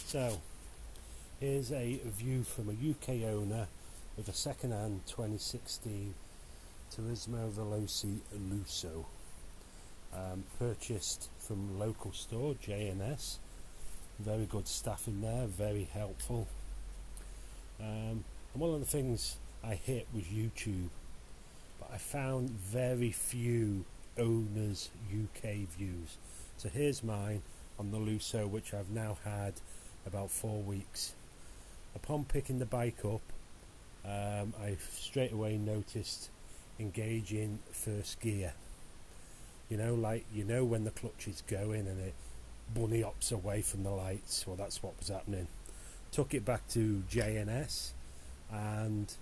So here's a view from a UK owner of a second-hand 2016 Turismo VELOCE LUSSO, purchased from local store J&S. Very good staff in there, very helpful. And one of the things I hit was YouTube, but I found very few owners UK views. So here's mine on the LUSSO, which I've now had about 4 weeks. Upon picking the bike up, I straight away noticed engaging first gear. When the clutch is going and it bunny hops away from the lights. Well, that's what was happening. Took it back to J&S and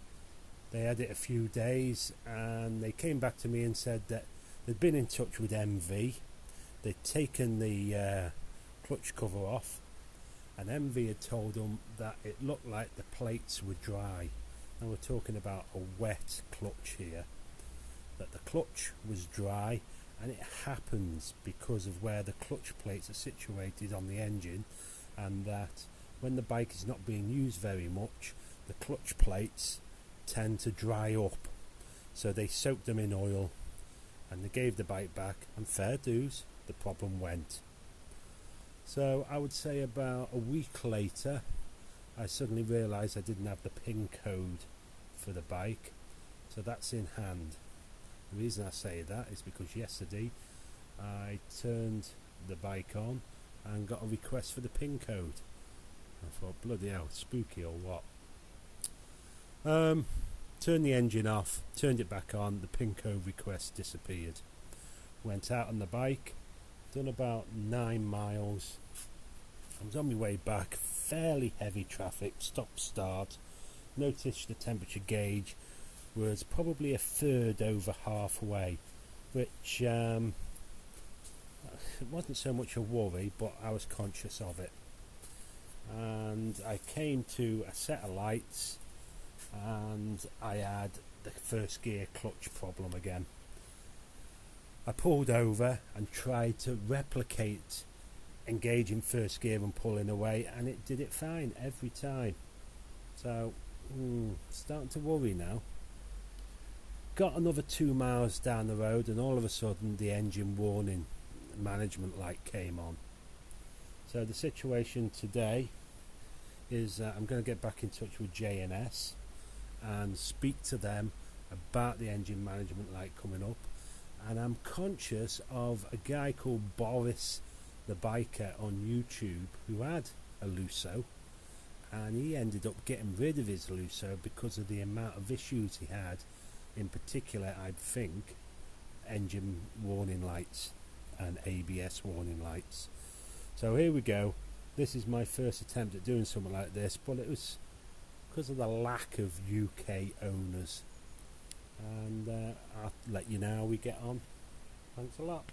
they had it a few days, and they came back to me and said that they'd been in touch with MV. They'd taken the clutch cover off, and MV had told them that it looked like the plates were dry. Now we're talking about a wet clutch here, that the clutch was dry, and it happens because of where the clutch plates are situated on the engine, and that when the bike is not being used very much, the clutch plates tend to dry up. So they soaked them in oil and they gave the bike back, and fair dues, the problem went. So I would say about a week later I suddenly realised I didn't have the PIN code for the bike, so that's in hand. The reason I say that is because yesterday I turned the bike on and got a request for the PIN code. I thought, bloody hell, spooky or what? Turned the engine off, turned it back on, the PIN code request disappeared. Went out on the bike, done about 9 miles. I was on my way back, fairly heavy traffic, stop start. Noticed the temperature gauge was probably a third over halfway, which it wasn't so much a worry, but I was conscious of it. And I came to a set of lights and I had the first gear clutch problem again. I pulled over and tried to replicate engaging first gear and pulling away, and it did it fine every time. So starting to worry now. Got another 2 miles down the road and all of a sudden the engine warning management light came on. So the situation today is I'm going to get back in touch with J&S and speak to them about the engine management light coming up. And I'm conscious of a guy called Boris the biker on YouTube who had a LUSSO, and he ended up getting rid of his LUSSO because of the amount of issues he had, in particular I think engine warning lights and ABS warning lights. So here we go. This is my first attempt at doing something like this, but it was because of the lack of UK owners. And I'll let you know how we get on. Thanks a lot.